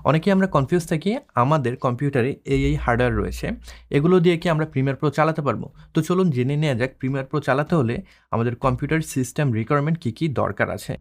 অনেকেই আমরা কনফিউজ থাকি আমাদের কম্পিউটারে এই হার্ডওয়্যার রয়েছে, এগুলো দিয়ে কি আমরা প্রিমিয়ার প্রো চালাতে পারবো? তো চলুন জেনে নেওয়া যাক প্রিমিয়ার প্রো চালাতে হলে আমাদের কম্পিউটার সিস্টেম রিকোয়ারমেন্ট কী কী দরকার আছে।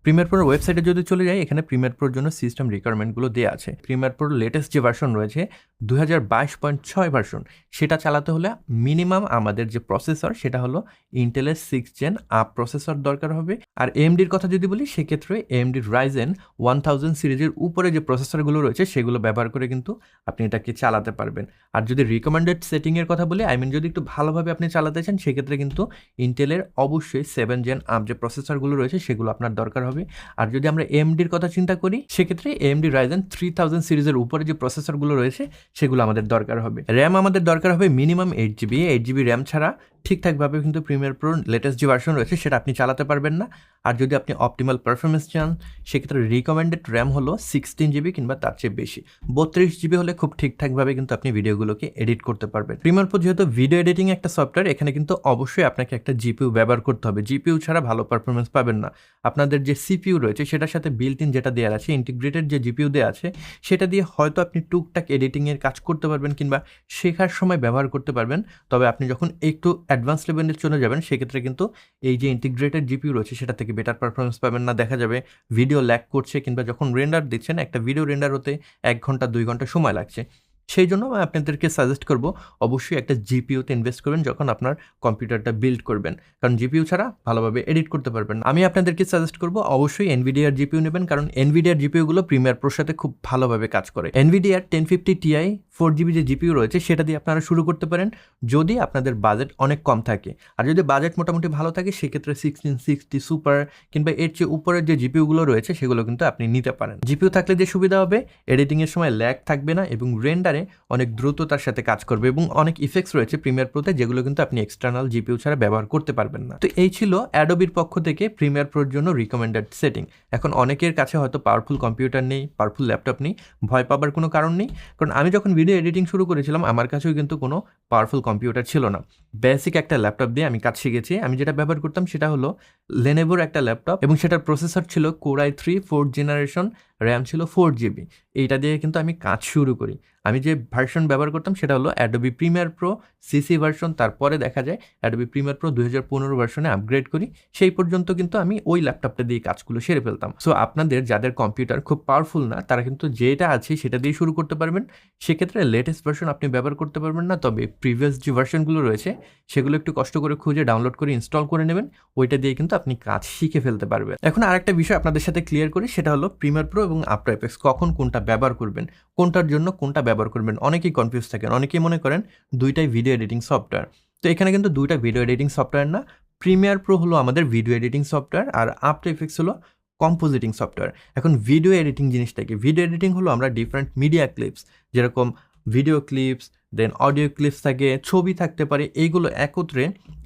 প্রিমিয়ার প্রোর ওয়েবসাইটে যদি চলে যাই, এখানে প্রিমিয়ার প্রোর জন্য সিস্টেম রিকোয়ারমেন্টগুলো দেওয়া আছে। প্রিমিয়ার প্রোর লেটেস্ট যে ভার্সন রয়েছে 2022.6 ভার্সন, সেটা চালাতে হলে মিনিমাম আমাদের যে প্রসেসর সেটা হলো ইন্টেলের 6th Gen আপ প্রসেসর দরকার হবে। আর এএমডির কথা যদি বলি, সেক্ষেত্রে এএমডির রাইজেন 1000 সিরিজের উপরে যে প্রসেসরগুলো রয়েছে সেগুলো ব্যবহার করে কিন্তু আপনি এটাকে চালাতে পারবেন। আর যদি রিকমেন্ডেড সেটিংয়ের কথা বলি, যদি একটু ভালোভাবে আপনি চালাতে চান, সেক্ষেত্রে কিন্তু ইন্টেলের অবশ্যই 7th Gen আপ যে প্রসেসরগুলো রয়েছে সেগুলো আপনার দরকার হবে। আর যদি আমরা এএমডির কথা চিন্তা করি, সেক্ষেত্রে এএমডি রাইজেন 3000 সিরিজের উপরে যে প্রসেসরগুলো রয়েছে সেগুলো আমাদের দরকার হবে। র্যাম আমাদের দরকার হবে মিনিমাম 8GB র্যাম ছাড়া ঠিকঠাকভাবে কিন্তু প্রিমিয়ার প্রোর লেটেস্ট যে ভার্সন রয়েছে সেটা আপনি চালাতে পারবেন না। আর যদি আপনি অপটিমাল পারফরমেন্স চান, সেক্ষেত্রে রিকমেন্ডেড র্যাম হলো 16GB কিংবা তার চেয়ে বেশি। 32GB হলে খুব ঠিকঠাকভাবে কিন্তু আপনি ভিডিওগুলোকে এডিট করতে পারবেন। প্রিমিয়ার প্রো যেহেতু ভিডিও এডিটিং একটা সফটওয়্যার, এখানে কিন্তু অবশ্যই আপনাকে একটা জিপিইউ ব্যবহার করতে হবে। জিপিইউ ছাড়া ভালো পারফরমেন্স পাবেন না। আপনাদের যে সিপিইউ রয়েছে সেটার সাথে বিল্ট ইন যেটা দেওয়া আছে, ইন্টিগ্রেটেড যে জিপিইউ দেওয়া আছে, সেটা দিয়ে হয়তো আপনি টুকটাক এডিটিংয়ের কাজ করতে পারবেন কিংবা শেখার সময় ব্যবহার করতে পারবেন। তবে আপনি যখন একটু অ্যাডভান্স লেভেলে চলে যাবেন, সেক্ষেত্রে কিন্তু এই যে ইন্টিগ্রেটেড জিপিইউ রয়েছে সেটা থেকে বেটার পারফরমেন্স পাবেন না। দেখা যাবে ভিডিও ল্যাগ করছে, কিংবা যখন রেন্ডার দিচ্ছেন, একটা ভিডিও রেন্ডার হতে 1 ঘন্টা 2 ঘন্টা সময় লাগছে। সেই জন্য আমি আপনাদেরকে সাজেস্ট করব অবশ্যই একটা জিপিইউতে ইনভেস্ট করবেন যখন আপনার কম্পিউটারটা বিল্ড করবেন, কারণ জিপিইউ ছাড়া ভালোভাবে এডিট করতে পারবেন না। আমি আপনাদেরকে সাজেস্ট করব অবশ্যই এনভিডিআর জিপিইউ নেবেন, কারণ এনভিডিআর জিপিইউগুলো প্রিমিয়ার প্রোর সাথে খুব ভালোভাবে কাজ করে। এনভিডিআর 1050 Ti 4GB যে জিপিইউ রয়েছে সেটা দিয়ে আপনারা শুরু করতে পারেন যদি আপনাদের বাজেট অনেক কম থাকে। আর যদি বাজেট মোটামুটি ভালো থাকে, সেক্ষেত্রে 1660 সুপার কিংবা এর চেয়ে উপরের যে জিপিইউগুলো রয়েছে সেগুলো কিন্তু আপনি নিতে পারেন। জিপিইউ থাকলে যে সুবিধা হবে, এডিটিংয়ের সময় ল্যাগ থাকবে না এবং রেন্ডারে অনেক দ্রুততার সাথে কাজ করবে, এবং অনেক ইফেক্টস রয়েছে প্রিমিয়ার প্রোতে যেগুলো কিন্তু আপনি এক্সটার্নাল জিপিইউ ছাড়া ব্যবহার করতে পারবেন না। তো এই ছিল অ্যাডোবির পক্ষ থেকে প্রিমিয়ার প্রোর জন্য রিকমেন্ডেড সেটিং। এখন অনেকের কাছে হয়তো পাওয়ারফুল কম্পিউটার নেই, পাওয়ারফুল ল্যাপটপ নেই, ভয় পাবার কোনো কারণ নেই, কারণ আমি যখন ভিডিও এডিটিং শুরু করেছিলাম আমার কাছেও কিন্তু কোনো পাওয়ারফুল কম্পিউটার ছিল না। বেসিক একটা ল্যাপটপ দিয়ে আমি কাজ শিখেছি। আমি যেটা ব্যবহার করতাম সেটা হলো লেনোভোর একটা ল্যাপটপ, এবং সেটার প্রসেসর ছিল Core i3 4th generation, RAM ছিল 4GB। এইটা দিয়ে কিন্তু আমি কাজ শুরু করি। আমি যে ভার্সন ব্যবহার করতাম সেটা হলো Adobe Premiere Pro CC version, তারপরে দেখা যায় অ্যাডোবি প্রিমিয়ার প্রো 2015 ভার্সনে আপগ্রেড করি। সেই পর্যন্ত কিন্তু আমি ওই ল্যাপটপটা দিয়ে কাজগুলো সেরে ফেলতাম। সো আপনাদের যাদের কম্পিউটার খুব পাওয়ারফুল না, তারা কিন্তু যেটা আছে সেটা দিয়ে শুরু করতে পারবেন। সেক্ষেত্রে লেটেস্ট ভার্সন আপনি ব্যবহার করতে পারবেন না, তবে প্রিভিয়াস যে ভার্সনগুলো রয়েছে সেগুলো একটু কষ্ট করে খুঁজে ডাউনলোড করে ইনস্টল করে নেবেন। ওইটা দিয়ে কিন্তু আপনি কাজ শিখে ফেলতে পারবেন। এখন আরেকটা বিষয় আপনাদের সাথে ক্লিয়ার করি, সেটা হলো প্রিমিয়ার প্রো এবং আফটার এফেক্টস কখন কোনটা ব্যবহার করবেন, কোনটার জন্য কোনটা ব্যবহার করবেন। অনেকেই কনফিউজ থাকেন, অনেকেই মনে করেন দুইটাই ভিডিও এডিটিং সফটওয়্যার। তো এখানে কিন্তু দুইটা ভিডিও এডিটিং সফটওয়্যার না। প্রিমিয়ার প্রো হলো আমাদের ভিডিও এডিটিং সফটওয়্যার, আর আফটার এফেক্টস হলো কম্পোজিটিং সফটওয়্যার। এখন ভিডিও এডিটিং জিনিসটা কি? ভিডিও এডিটিং হলো আমরা ডিফারেন্ট মিডিয়া ক্লিপস, যেরকম ভিডিও ক্লিপস, দেন অডিও ক্লিপস থাকে, ছবি থাকতে পারে, এইগুলো একত্রে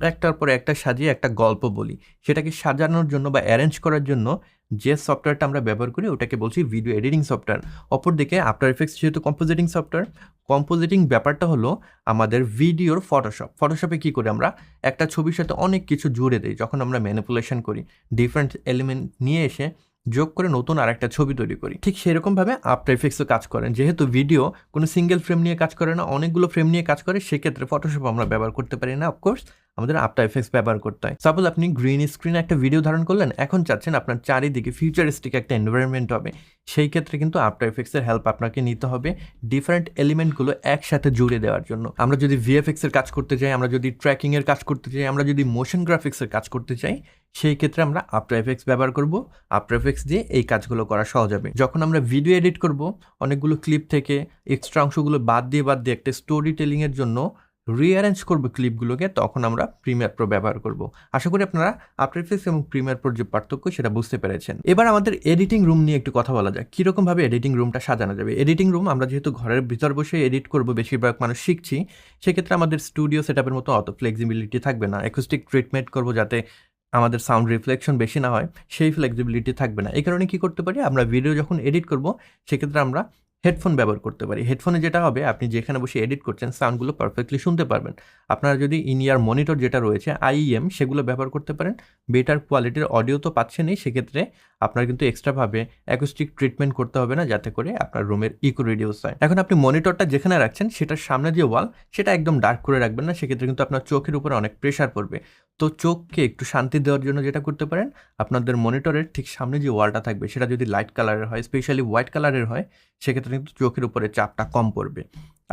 একটার পর একটা সাজিয়ে একটা গল্প বলি, সেটাকে সাজানোর জন্য বা অ্যারেঞ্জ করার জন্য যে সফটওয়্যারটা আমরা ব্যবহার করি ওটাকে বলছি ভিডিও এডিটিং সফটওয়্যার। অপরদিকে আফটার এফেক্টস যেহেতু কম্পোজিটিং সফটওয়্যার, কম্পোজিটিং ব্যাপারটা হলো আমাদের ভিডিওর ফটোশপে কী করে আমরা একটা ছবির সাথে অনেক কিছু জুড়ে দিই। যখন আমরা ম্যানিপুলেশন করি, ডিফারেন্ট এলিমেন্ট নিয়ে এসে যোগ করে নতুন আর একটা ছবি তৈরি করি, ঠিক সেরকমভাবে আফটার এফেক্টসও কাজ করেন। যেহেতু ভিডিও কোনো সিঙ্গেল ফ্রেম নিয়ে কাজ করে না, অনেকগুলো ফ্রেম নিয়ে কাজ করে, সেক্ষেত্রে ফটোশপ আমরা ব্যবহার করতে পারি না। অফকোর্স আমাদের আফটার এফেক্টস ব্যবহার করতে হয়। সাপোজ আপনি গ্রিন স্ক্রিনে একটা ভিডিও ধারণ করলেন, এখন চাচ্ছেন আপনার চারিদিকে ফিউচারিস্টিক একটা এনভায়রনমেন্ট হবে, সেই ক্ষেত্রে কিন্তু আফটার এফেক্টসের হেল্প আপনাকে নিতে হবে ডিফারেন্ট এলিমেন্টগুলো একসাথে জুড়ে দেওয়ার জন্য। আমরা যদি ভিএফএক্সের কাজ করতে চাই, আমরা যদি ট্র্যাকিংয়ের কাজ করতে চাই, আমরা যদি মোশন গ্রাফিক্সের কাজ করতে চাই, সেই ক্ষেত্রে আমরা আফটার এফেক্টস ব্যবহার করব। আফটার এফেক্টস দিয়ে এই কাজগুলো করা সহজ হবে। যখন আমরা ভিডিও এডিট করব, অনেকগুলো ক্লিপ থেকে এক্সট্রা অংশগুলো বাদ দিয়ে একটা স্টোরি টেলিংয়ের জন্য রিঅ্যারেঞ্জ করবো ক্লিপগুলোকে, তখন আমরা প্রিমিয়ার প্রো ব্যবহার করব। আশা করি আপনারা আফটার এফেক্টস এবং প্রিমিয়ার প্রোর যে পার্থক্য সেটা বুঝতে পেরেছেন। এবার আমাদের এডিটিং রুম নিয়ে একটু কথা বলা যায়, কীরকমভাবে এডিটিং রুমটা সাজানো যাবে। এডিটিং রুম আমরা যেহেতু ঘরের ভিতর বসে এডিট করব, বেশিরভাগ মানুষ শিখছি, সেক্ষেত্রে আমাদের স্টুডিও সেটআপের মতো অত ফ্লেক্সিবিলিটি থাকবে না। অ্যাকুস্টিক ট্রিটমেন্ট করব যাতে আমাদের সাউন্ড রিফ্লেকশন বেশি না হয়, সেই ফ্লেক্সিবিলিটি থাকবে না। এই কারণে কী করতে পারি, আমরা ভিডিও যখন এডিট করব সেক্ষেত্রে আমরা হেডফোন ব্যবহার করতে পারি। হেডফোনে যেটা হবে, আপনি যেখানে বসে এডিট করছেন সাউন্ডগুলো পারফেক্টলি শুনতে পারবেন। আপনারা যদি ইন ইয়ার মনিটর যেটা রয়েছে IEM, সেগুলো ব্যবহার করতে পারেন। বেটার কোয়ালিটির অডিও তো পাচ্ছেনই, সেক্ষেত্রে আপনার কিন্তু এক্সট্রাভাবে অ্যাকুস্টিক ট্রিটমেন্ট করতে হবে না, যাতে করে আপনার রুমের ইকো রিডিউস হয়। এখন আপনি মনিটরটা যেখানে রাখছেন সেটার সামনে যে ওয়াল, সেটা একদম ডার্ক করে রাখবেন না, সেক্ষেত্রে কিন্তু আপনার চোখের উপরে অনেক প্রেশার পড়বে। তো চোখকে একটু শান্তি দেওয়ার জন্য যেটা করতে পারেন, আপনাদের মনিটরের ঠিক সামনে যে ওয়ালটা থাকবে সেটা যদি লাইট কালারের হয়, স্পেশালি হোয়াইট কালারের হয়, সেক্ষেত্রে কিন্তু চোখের উপরে চাপটা কম পড়বে।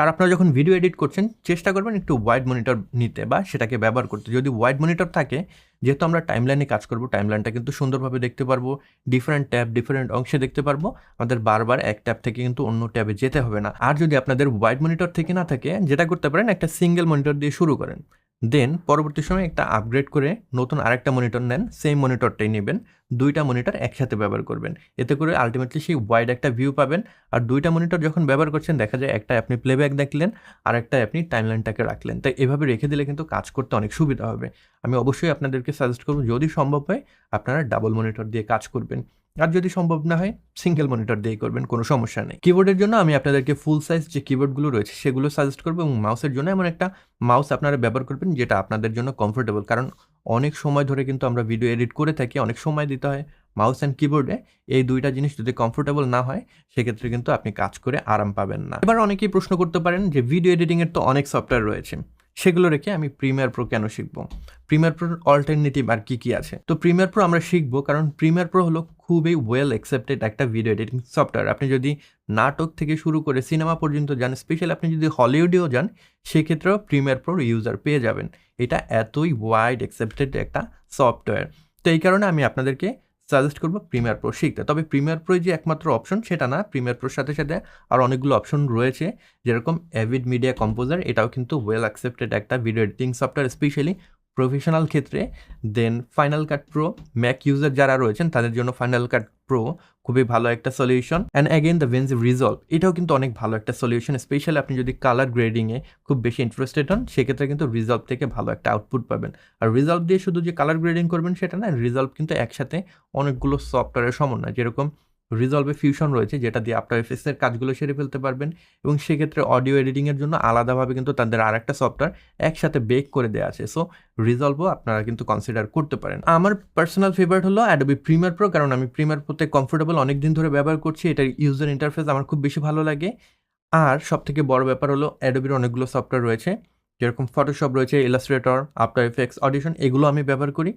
আর আপনারা যখন ভিডিও এডিট করছেন চেষ্টা করবেন একটু ওয়াইড মনিটর নিতে বা সেটাকে ব্যবহার করতে। যদি ওয়াইড মনিটর থাকে, যেহেতু আমরা টাইমলাইনে কাজ করব, টাইমলাইনটা কিন্তু সুন্দরভাবে দেখতে পারবো, ডিফারেন্ট ট্যাব ডিফারেন্ট অংশে দেখতে পারবো, আমাদের বারবার এক ট্যাব থেকে কিন্তু অন্য ট্যাবে যেতে হবে না। আর যদি আপনাদের ওয়াইড মনিটর থেকে না থাকে, যেটা করতে পারেন একটা সিঙ্গেল মনিটর দিয়ে শুরু করেন, দেন পরবর্তী সময় একটা আপগ্রেড করে নতুন আরেকটা মনিটর নেন, সেম মনিটরটাই নেবেন, দুইটা মনিটর একসাথে ব্যবহার করবেন। এতে করে আলটিমেটলি সেই ওয়াইড একটা ভিউ পাবেন। আর দুইটা মনিটর যখন ব্যবহার করছেন, দেখা যায় একটা আপনি প্লেব্যাক দেখলেন আর একটা আপনি টাইমলাইনটাকে রাখলেন। তাই এভাবে রেখে দিলে কিন্তু কাজ করতে অনেক সুবিধা হবে। আমি অবশ্যই আপনাদেরকে সাজেস্ট করব, যদি সম্ভব হয় আপনারা ডাবল মনিটর দিয়ে কাজ করবেন, আর যদি সম্ভব না হয় সিঙ্গেল মনিটর দিয়েই করবেন, কোনো সমস্যা নেই। কিবোর্ডের জন্য আমি আপনাদেরকে ফুল সাইজ যে কিবোর্ডগুলো রয়েছে সেগুলো সাজেস্ট করবো, এবং মাউসের জন্য এমন একটা মাউস আপনারা ব্যবহার করবেন যেটা আপনাদের জন্য কমফোর্টেবল। কারণ অনেক সময় ধরে কিন্তু আমরা ভিডিও এডিট করে থাকি, অনেক সময় দিতে হয় মাউস অ্যান্ড কিবোর্ডে। এই দুইটা জিনিস যদি কমফোর্টেবল না হয়, সেক্ষেত্রে কিন্তু আপনি কাজ করে আরাম পাবেন না। এবার অনেকেই প্রশ্ন করতে পারেন যে ভিডিও এডিটিংয়ের তো অনেক সফটওয়্যার রয়েছে, সেগুলো রেখে আমি প্রিমিয়ার প্রো কেন শিখবো? প্রিমিয়ার প্রোর অল্টারনেটিভ আর কি কি আছে? তো প্রিমিয়ার প্রো আমরা শিখবো কারণ প্রিমিয়ার প্রো হলো খুবই ওয়েল অ্যাকসেপ্টেড একটা ভিডিও এডিটিং সফটওয়্যার। আপনি যদি নাটক থেকে শুরু করে সিনেমা পর্যন্ত যান, স্পেশালি আপনি যদি হলিউডেও যান, সেক্ষেত্রেও প্রিমিয়ার প্রোর ইউজার পেয়ে যাবেন। এটা এতই ওয়াইড অ্যাকসেপ্টেড একটা সফটওয়্যার। তো এই কারণে আমি আপনাদেরকে সাজেস্ট করবো প্রিমিয়ার প্রো শিখতে। তবে প্রিমিয়ার প্রো যে একমাত্র অপশন সেটা না, প্রিমিয়ার প্রোর সাথে সাথে আর অনেকগুলো অপশন রয়েছে, যেরকম অ্যাভিড মিডিয়া কম্পোজার, এটাও কিন্তু ওয়েল অ্যাকসেপ্টেড একটা video editing software, specially professional ক্ষেত্রে। Then final cut pro, Mac user যারা রয়েছেন তাদের জন্য ফাইনাল কাট প্রো খুবই ভালো একটা solution. And again the ভেন্সি resolve, এটাও কিন্তু অনেক ভালো একটা সলিউশন, স্পেশালি আপনি যদি কালার গ্রেডিংয়ে খুব বেশি ইন্টারেস্টেড হন, সেক্ষেত্রে কিন্তু রিজলভ থেকে ভালো একটা আউটপুট পাবেন। আর রিজলভ দিয়ে শুধু যে কালার গ্রেডিং করবেন সেটা না, রিজলভ কিন্তু একসাথে অনেকগুলো সফটওয়্যারের সমন্বয়, যেরকম রিজলভে ফিউশন রয়েছে যেটা দিয়ে আফটার এফেক্টসের কাজগুলো সেরে ফেলতে পারবেন, এবং সেক্ষেত্রে অডিও এডিটিংয়ের জন্য আলাদাভাবে কিন্তু তাদের আর একটা সফটওয়্যার একসাথে বেক করে দেওয়া আছে। সো রিজলভও আপনারা কিন্তু কনসিডার করতে পারেন। আমার পার্সোনাল ফেভারিট হলো অ্যাডোবি প্রিমিয়ার প্রো, কারণ আমি প্রিমিয়ার প্রোতে কমফোর্টেবল, অনেক দিন ধরে ব্যবহার করছি, এটার ইউজার ইন্টারফেস আমার খুব বেশি ভালো লাগে। আর সবথেকে বড় ব্যাপার হলো অ্যাডোবির অনেকগুলো সফটওয়্যার রয়েছে, যেরকম ফটোশপ রয়েছে, ইলাস্ট্রেটর, আফটার এফেক্টস, অডিশন, এগুলো আমি ব্যবহার করি।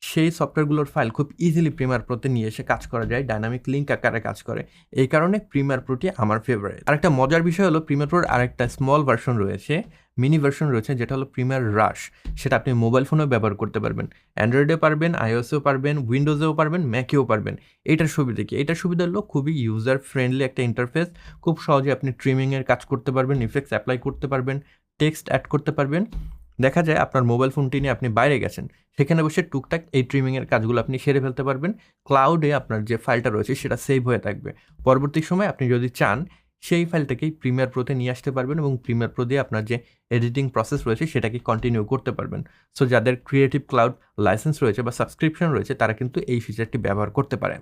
সেই সফটওয়্যারগুলোর ফাইল খুব ইজিলি প্রিমিয়ার প্রোতে নিয়ে এসে কাজ করা যায়, ডাইনামিক লিঙ্ক আকারে কাজ করে। এই কারণে প্রিমিয়ার প্রোটি আমার ফেভারিট। আরেকটা মজার বিষয় হলো প্রিমিয়ার প্রোর আরেকটা স্মল ভার্সন রয়েছে, মিনি ভার্সন রয়েছে, যেটা হলো প্রিমিয়ার রাশ। সেটা আপনি মোবাইল ফোনেও ব্যবহার করতে পারবেন, অ্যান্ড্রয়েডে পারবেন, আইওএসেও পারবেন, উইন্ডোজেও পারবেন, ম্যাকেও পারবেন। এটার সুবিধা কি? এটার সুবিধা হলো খুবই ইউজার ফ্রেন্ডলি একটা ইন্টারফেস, খুব সহজে আপনি ট্রিমিংয়ের কাজ করতে পারবেন, ইফেক্টস অ্যাপ্লাই করতে পারবেন, টেক্সট অ্যাড করতে পারবেন। দেখা যায় আপনার মোবাইল ফোনটি নিয়ে আপনি বাইরে গেছেন, সেখানে বসে টুকটাক এই ট্রিমিংয়ের কাজগুলো আপনি সেরে ফেলতে পারবেন। ক্লাউডে আপনার যে ফাইলটা রয়েছে সেটা সেভ হয়ে থাকবে, পরবর্তী সময় আপনি যদি চান সেই ফাইলটাকেই প্রিমিয়ার প্রোতে নিয়ে আসতে পারবেন, এবং প্রিমিয়ার প্রো দিয়ে আপনার যে এডিটিং প্রসেস রয়েছে সেটাকে কন্টিনিউ করতে পারবেন। সো যাদের ক্রিয়েটিভ ক্লাউড লাইসেন্স রয়েছে বা সাবস্ক্রিপশন রয়েছে, তারা কিন্তু এই ফিচারটি ব্যবহার করতে পারেন।